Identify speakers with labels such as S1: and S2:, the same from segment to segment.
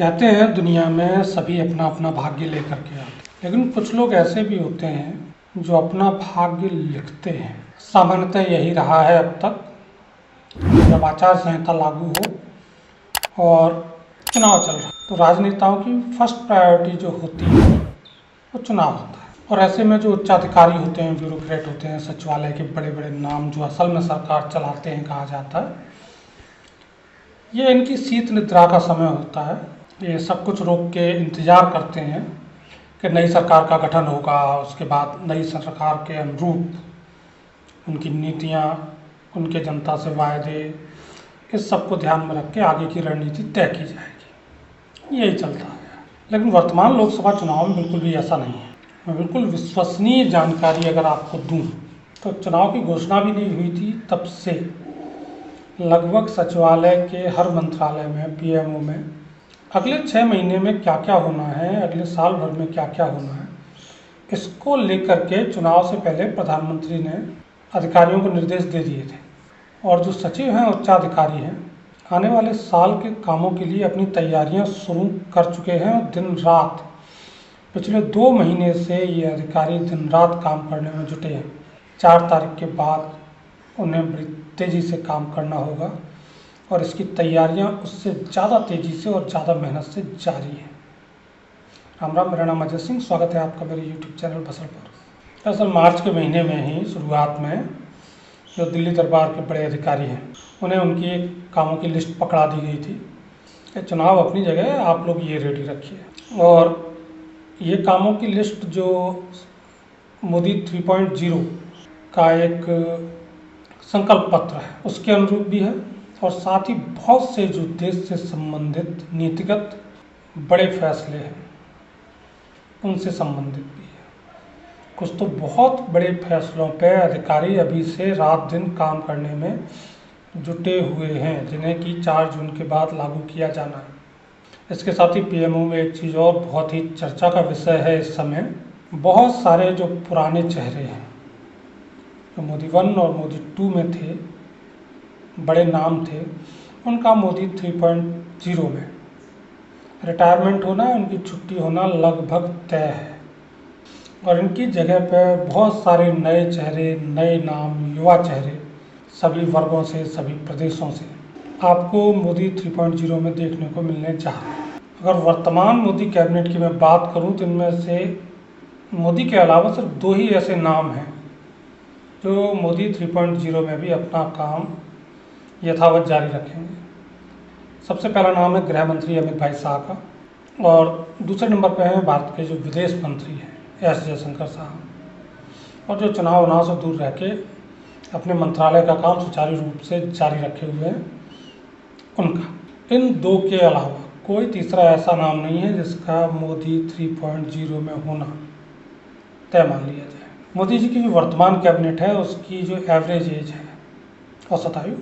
S1: कहते हैं दुनिया में सभी अपना अपना भाग्य लेकर के आते हैं, लेकिन कुछ लोग ऐसे भी होते हैं जो अपना भाग्य लिखते हैं। सामान्यतः यही रहा है अब तक। जब आचार संहिता लागू हो और चुनाव चल रहा तो राजनेताओं की फर्स्ट प्रायोरिटी जो होती है वो चुनाव होता है। और ऐसे में जो उच्चाधिकारी होते हैं, ब्यूरोक्रेट होते हैं, सचिवालय के बड़े बड़े नाम जो असल में सरकार चलाते हैं कहा जाता है, ये इनकी शीत निद्रा का समय होता है। ये सब कुछ रोक के इंतज़ार करते हैं कि नई सरकार का गठन होगा, उसके बाद नई सरकार के अनुरूप उनकी नीतियाँ, उनके जनता से वायदे, इस सब को ध्यान में रख के आगे की रणनीति तय की जाएगी। यही चलता है। लेकिन वर्तमान लोकसभा चुनाव में बिल्कुल भी ऐसा नहीं है। मैं बिल्कुल विश्वसनीय जानकारी अगर आपको दूँ तो चुनाव की घोषणा भी नहीं हुई थी तब से लगभग सचिवालय के हर मंत्रालय में, पीएमओ में अगले 6 महीने में क्या क्या होना है, अगले साल भर में क्या क्या होना है, इसको लेकर के चुनाव से पहले प्रधानमंत्री ने अधिकारियों को निर्देश दे दिए थे। और जो सचिव हैं, उच्चाधिकारी हैं, आने वाले साल के कामों के लिए अपनी तैयारियां शुरू कर चुके हैं। और दिन रात पिछले 2 महीने से ये अधिकारी दिन रात काम करने में जुटे हैं। 4 तारीख के बाद उन्हें बड़ी तेज़ी से काम करना होगा और इसकी तैयारियां उससे ज़्यादा तेज़ी से और ज़्यादा मेहनत से जारी हैं। राम राम, मेरा नाम अजय सिंह, स्वागत है आपका मेरे यूट्यूब चैनल बसर पर। दरअसल मार्च के महीने में ही शुरुआत में जो दिल्ली दरबार के बड़े अधिकारी हैं, उन्हें उनकी एक कामों की लिस्ट पकड़ा दी गई थी कि चुनाव अपनी जगह है, आप लोग ये रेडी रखिए। और ये कामों की लिस्ट जो मोदी 3.0 का एक संकल्प पत्र है उसके अनुरूप भी है। और साथ ही बहुत से जो देश से संबंधित नीतिगत बड़े फैसले हैं उनसे संबंधित भी है। कुछ तो बहुत बड़े फैसलों पर अधिकारी अभी से रात दिन काम करने में जुटे हुए हैं, जिन्हें कि 4 जून के बाद लागू किया जाना है। इसके साथ ही पीएमओ में एक चीज़ और बहुत ही चर्चा का विषय है इस समय। बहुत सारे जो पुराने चेहरे हैं, जो मोदी 1 और मोदी 2 में थे, बड़े नाम थे, उनका मोदी 3.0 में रिटायरमेंट होना, उनकी छुट्टी होना लगभग तय है। और इनकी जगह पर बहुत सारे नए चेहरे, नए नाम, युवा चेहरे सभी वर्गों से, सभी प्रदेशों से आपको मोदी 3.0 में देखने को मिलने जा रहे हैं। अगर वर्तमान मोदी कैबिनेट की मैं बात करूं तो इनमें से मोदी के अलावा सिर्फ 2 ही ऐसे नाम हैं जो मोदी 3.0 में भी अपना काम यथावत जारी रखेंगे। सबसे पहला नाम है गृह मंत्री अमित भाई शाह का, और दूसरे नंबर पर हैं भारत के जो विदेश मंत्री हैं एस जयशंकर साहब, और जो चुनाव से दूर रह के अपने मंत्रालय का काम सुचारू रूप से जारी रखे हुए हैं उनका। इन 2 के अलावा कोई तीसरा ऐसा नाम नहीं है जिसका मोदी 3.0 में होना तय मान लिया जाए। मोदी जी की जो वर्तमान कैबिनेट है उसकी जो एवरेज एज है, औसत आयु,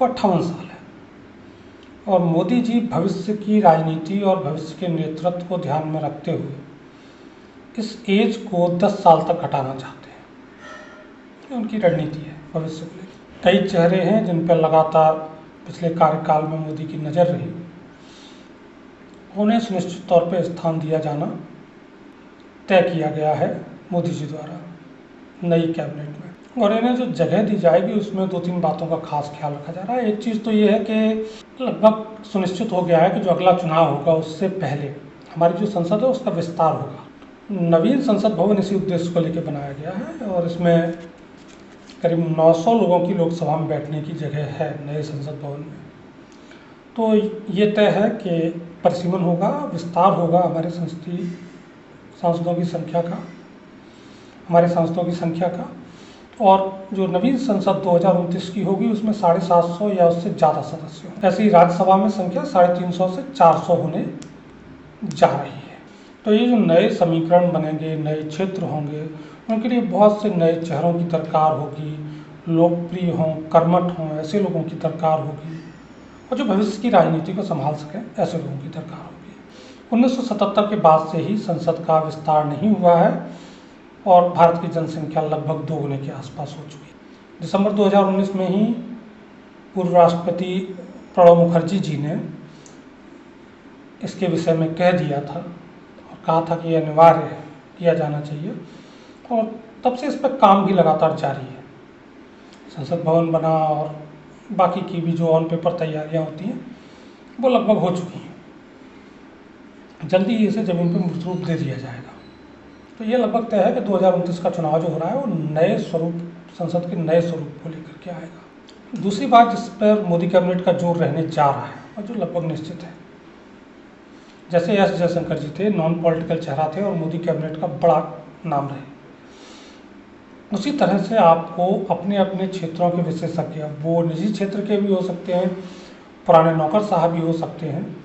S1: वो 58 साल है। और मोदी जी भविष्य की राजनीति और भविष्य के नेतृत्व को ध्यान में रखते हुए इस एज को 10 साल तक घटाना चाहते हैं। ये उनकी रणनीति है भविष्य को लेकर। कई चेहरे हैं जिन पर लगातार पिछले कार्यकाल में मोदी की नज़र रही, उन्हें सुनिश्चित तौर पर स्थान दिया जाना तय किया गया है मोदी जी द्वारा नई कैबिनेट में। और इन्हें जो जगह दी जाएगी उसमें 2-3 बातों का खास ख्याल रखा जा रहा है। एक चीज़ तो ये है कि लगभग सुनिश्चित हो गया है कि जो अगला चुनाव होगा उससे पहले हमारी जो संसद है उसका विस्तार होगा। नवीन संसद भवन इसी उद्देश्य को लेकर बनाया गया है और इसमें करीब 900 लोगों की लोकसभा में बैठने की जगह है नए संसद भवन में। तो ये तय है कि परिसीमन होगा, विस्तार होगा हमारे सांसदों की संख्या का, हमारे सांसदों की संख्या का। और जो नवीन संसद 2029 की होगी उसमें 750 या उससे ज़्यादा सदस्य हों। ऐसे ही राज्यसभा में संख्या 350 से 400 होने जा रही है। तो ये जो नए समीकरण बनेंगे, नए क्षेत्र होंगे, उनके लिए बहुत से नए चेहरों की दरकार होगी, लोकप्रिय हों, कर्मठ हों, ऐसे लोगों की दरकार होगी, और जो भविष्य की राजनीति को संभाल सकें ऐसे लोगों की दरकार होगी। 1977 के बाद से ही संसद का विस्तार नहीं हुआ है और भारत की जनसंख्या लगभग 2 गुने के आसपास हो चुकी है। दिसंबर 2019 में ही पूर्व राष्ट्रपति प्रणब मुखर्जी जी ने इसके विषय में कह दिया था और कहा था कि अनिवार्य है, किया जाना चाहिए, और तब से इस पर काम भी लगातार जारी है। संसद भवन बना और बाकी की भी जो ऑन पेपर तैयारियां होती हैं वो लगभग हो चुकी हैं। जल्दी ही इसे ज़मीन पर मूर्त रूप दे दिया जाएगा। तो ये लगभग तय है कि 2029 का चुनाव जो हो रहा है वो नए स्वरूप, संसद के नए स्वरूप को लेकर के आएगा। दूसरी बात जिस पर मोदी कैबिनेट का जोर रहने जा रहा है और जो लगभग निश्चित है, जैसे एस जयशंकर जी थे, नॉन पॉलिटिकल चेहरा थे और मोदी कैबिनेट का बड़ा नाम रहे, उसी तरह से आपको अपने अपने क्षेत्रों के विशेषज्ञ, वो निजी क्षेत्र के भी हो सकते हैं, पुराने नौकर साहब भी हो सकते हैं,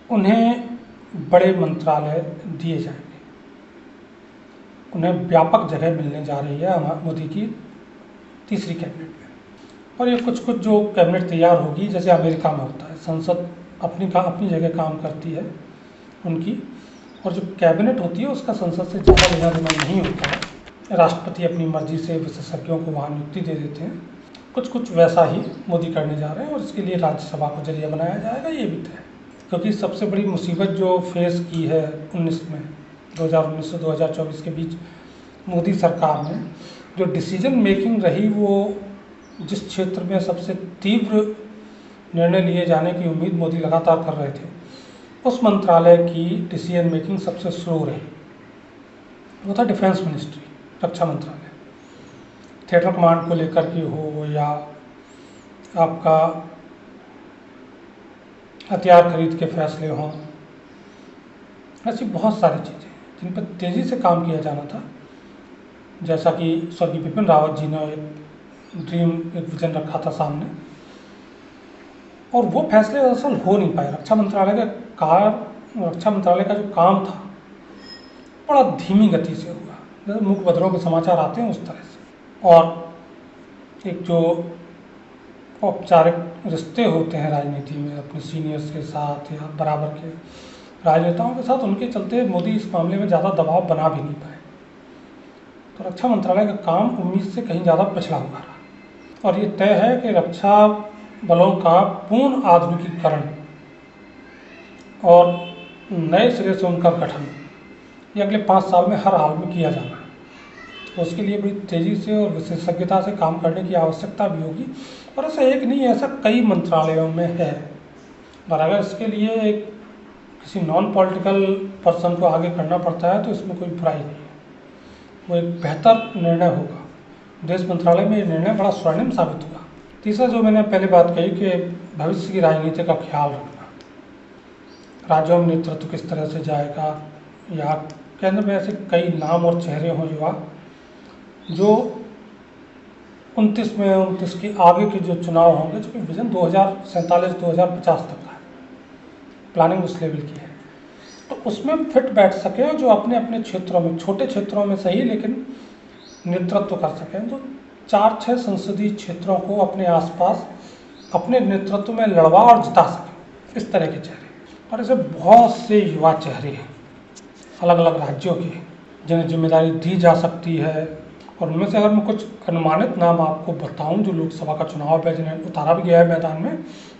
S1: उन्हें बड़े मंत्रालय दिए जाएंगे। उन्हें व्यापक जगह मिलने जा रही है मोदी की तीसरी कैबिनेट में। और ये कुछ कुछ जो कैबिनेट तैयार होगी, जैसे अमेरिका में होता है, संसद अपनी जगह काम करती है उनकी, और जो कैबिनेट होती है उसका संसद से ज़्यादा लेना देना नहीं होता है। राष्ट्रपति अपनी मर्जी से विशेषज्ञों को वहाँ नियुक्ति दे देते हैं। कुछ कुछ वैसा ही मोदी करने जा रहे हैं और इसके लिए राज्यसभा को जरिया बनाया जाएगा, ये भी तय है। क्योंकि सबसे बड़ी मुसीबत जो फेस की है 2019 से 2024 के बीच मोदी सरकार ने, जो डिसीजन मेकिंग रही, वो जिस क्षेत्र में सबसे तीव्र निर्णय लिए जाने की उम्मीद मोदी लगातार कर रहे थे, उस मंत्रालय की डिसीजन मेकिंग सबसे स्लो रही। वो था डिफेंस मिनिस्ट्री, रक्षा मंत्रालय। थिएटर कमांड को लेकर के हो या आपका हथियार खरीद के फैसले हों, ऐसी बहुत सारी चीज़ें जिन पर तेज़ी से काम किया जाना था। जैसा कि स्वर्गीय बिपिन रावत जी ने एक विजन रखा था सामने, और वो फैसले दरअसल हो नहीं पाए। रक्षा मंत्रालय का जो काम था बड़ा धीमी गति से हुआ, जैसे मुख्य बदरों के समाचार आते हैं उस तरह से। और एक जो औपचारिक रिश्ते होते हैं राजनीति में अपने सीनियर्स के साथ या बराबर के राजनेताओं के साथ, उनके चलते मोदी इस मामले में ज़्यादा दबाव बना भी नहीं पाए। तो रक्षा मंत्रालय का काम उम्मीद से कहीं ज़्यादा पिछड़ा हुआ रहा। और ये तय है कि रक्षा बलों का पूर्ण आधुनिकीकरण और नए सिरे से उनका गठन ये अगले 5 साल में हर हाल में किया जाना है। तो उसके लिए बड़ी तेज़ी से और विशेषज्ञता से काम करने की आवश्यकता भी होगी। और ऐसा एक नहीं, ऐसा कई मंत्रालयों में है। और अगर इसके लिए किसी नॉन पॉलिटिकल पर्सन को आगे करना पड़ता है तो इसमें कोई बुराई नहीं है, वो एक बेहतर निर्णय होगा। विदेश मंत्रालय में ये निर्णय बड़ा स्वर्णिम साबित हुआ। तीसरा जो मैंने पहले बात कही कि भविष्य की राजनीति का ख्याल रखना, राज्यों में नेतृत्व किस तरह से जाएगा, या केंद्र में ऐसे कई नाम और चेहरे हों युवा जो 29 के आगे के जो चुनाव होंगे, जो कि विजन 2047-2050 तक का है, प्लानिंग उस लेवल की है, तो उसमें फिट बैठ सके और जो अपने अपने क्षेत्रों में, छोटे क्षेत्रों में सही लेकिन नेतृत्व कर सकें। तो 4-6 संसदीय क्षेत्रों को अपने आसपास अपने नेतृत्व में लड़वा और जिता सकें, इस तरह के चेहरे। और ऐसे बहुत से युवा चेहरे हैं अलग अलग राज्यों के, जिन्हें जिम्मेदारी दी जा सकती है। और उनमें से अगर मैं कुछ अनुमानित नाम आपको बताऊं जो लोकसभा का चुनाव है, जिन्हें उतारा भी गया है मैदान में,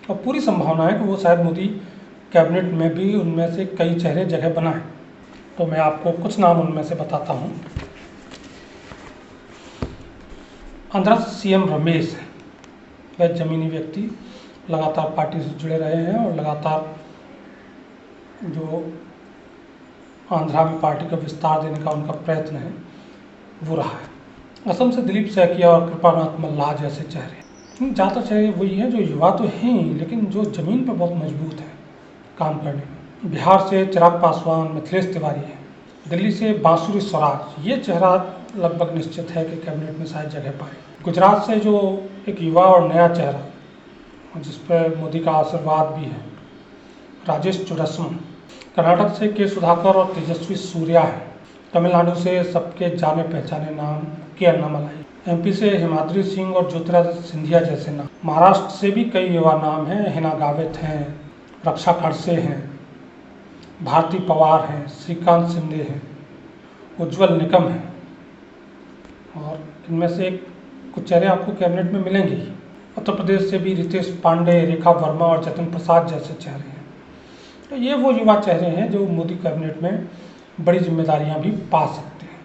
S1: और पूरी संभावना है कि वो शायद मोदी कैबिनेट में भी उनमें से कई चेहरे जगह बनाएं, तो मैं आपको कुछ नाम उनमें से बताता हूं। आंध्रा से सीएम रमेश है, वह जमीनी व्यक्ति, लगातार पार्टी से जुड़े रहे हैं और लगातार जो आंध्रा में पार्टी का विस्तार देने का उनका प्रयत्न है वो रहा है। असम से दिलीप सैकिया और कृपानाथ मल्लाह जैसे चेहरे, ज़्यादातर चेहरे वही हैं जो युवा तो हैं ही लेकिन जो ज़मीन पर बहुत मजबूत है काम करने में। बिहार से चिराग पासवान, मिथिलेश तिवारी है। दिल्ली से बांसुरी स्वराज, ये चेहरा लगभग निश्चित है कि कैबिनेट में शायद जगह पाए। गुजरात से जो एक युवा और नया चेहरा जिस पर मोदी का आशीर्वाद भी है, राजेश चुडस्मा। कर्नाटक से के सुधाकर और तेजस्वी सूर्या है। तमिलनाडु से सबके जाने पहचाने नाम के अन्नामलाई। एमपी से हिमाद्री सिंह और ज्योतिरादित्य सिंधिया जैसे नाम। महाराष्ट्र से भी कई युवा नाम हैं, हिना गावित हैं, रक्षा खड़से हैं, भारती पवार हैं, श्रीकांत शिंदे हैं, उज्ज्वल निकम हैं। और इनमें से कुछ चेहरे आपको कैबिनेट में मिलेंगे ही। उत्तर प्रदेश से भी रितेश पांडे, रेखा वर्मा और जतिन प्रसाद जैसे चेहरे हैं। तो ये वो युवा चेहरे हैं जो मोदी कैबिनेट में बड़ी जिम्मेदारियां भी पा सकते हैं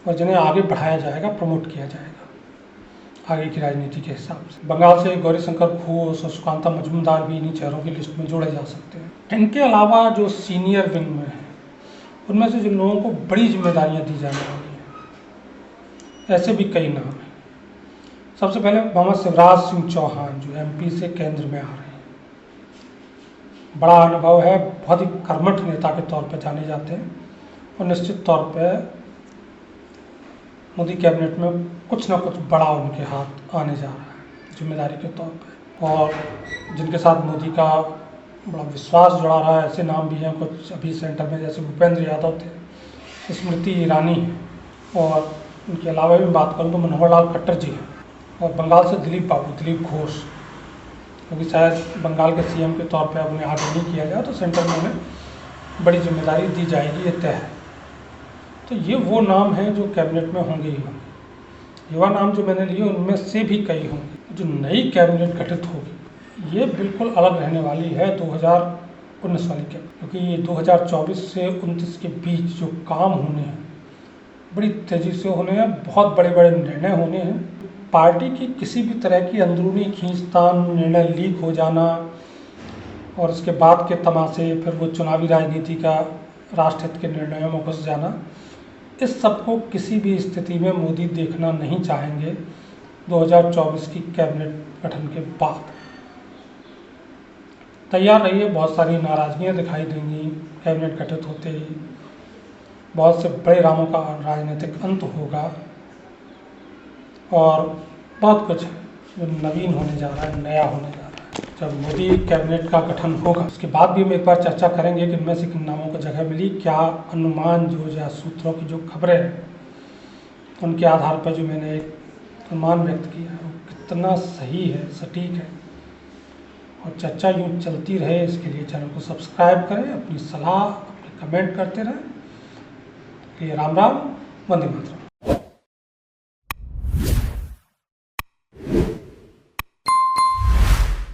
S1: और जिन्हें आगे बढ़ाया जाएगा, प्रमोट किया जाएगा आगे की राजनीति के हिसाब से। बंगाल से गौरीशंकर घोष और सुकांता मजूमदार भी इन्हीं चेहरों की लिस्ट में जोड़े जा सकते हैं। इनके अलावा जो सीनियर विंग में हैं उनमें से जिन लोगों को बड़ी जिम्मेदारियां दी जाने वाली हैं, ऐसे भी कई नाम हैं। सबसे पहले मोहम्मद शिवराज सिंह चौहान जो एमपी से केंद्र में आ रहे हैं। बड़ा अनुभव है, बहुत ही कर्मठ नेता के तौर पर जाने जाते हैं और निश्चित तौर पर मोदी कैबिनेट में कुछ ना कुछ बड़ा उनके हाथ आने जा रहा है जिम्मेदारी के तौर पर। और जिनके साथ मोदी का बड़ा विश्वास जुड़ा रहा है, ऐसे नाम भी हैं कुछ अभी सेंटर में, जैसे भूपेंद्र यादव थे, स्मृति ईरानी है, और उनके अलावा भी बात करूँ तो मनोहर लाल खट्टर जी हैं, और बंगाल से दिलीप घोष, क्योंकि शायद बंगाल के सीएम के तौर पे उन्हें आगे नहीं किया गया तो सेंटर में उन्हें बड़ी जिम्मेदारी दी जाएगी, ये तय है। तो ये वो नाम हैं जो कैबिनेट में होंगे ही होंगे। युवा नाम जो मैंने लिए उनमें से भी कई होंगे। जो नई कैबिनेट गठित होगी ये बिल्कुल अलग रहने वाली है 2019 वाली कैबिनेट, क्योंकि ये 2024 से 29 के बीच जो काम होने हैं बड़ी तेज़ी से होने हैं, बहुत बड़े बड़े निर्णय होने हैं। पार्टी की किसी भी तरह की अंदरूनी खींचतान, निर्णय लीक हो जाना और इसके बाद के तमाशे, फिर वो चुनावी राजनीति का राष्ट्रहित के निर्णयों में घुस जाना, इस सब को किसी भी स्थिति में मोदी देखना नहीं चाहेंगे 2024 की कैबिनेट गठन के बाद। तैयार रहिए, बहुत सारी नाराज़गियाँ दिखाई देंगी कैबिनेट गठित होते ही, बहुत से बड़े रामों का राजनीतिक अंत होगा और बहुत कुछ जो नवीन होने जा रहा है, नया होने जा रहा है। जब मोदी कैबिनेट का गठन होगा उसके बाद भी हम एक बार चर्चा करेंगे कि इनमें से किन नामों को जगह मिली, क्या अनुमान जो या सूत्रों की जो खबरें हैं उनके आधार पर जो मैंने एक अनुमान व्यक्त किया है वो कितना सही है, सटीक है। और चर्चा यूँ चलती रहे, इसके लिए चैनल को सब्सक्राइब करें, अपनी सलाह, अपने कमेंट करते रहें। ये राम राम, वंदे मातरम।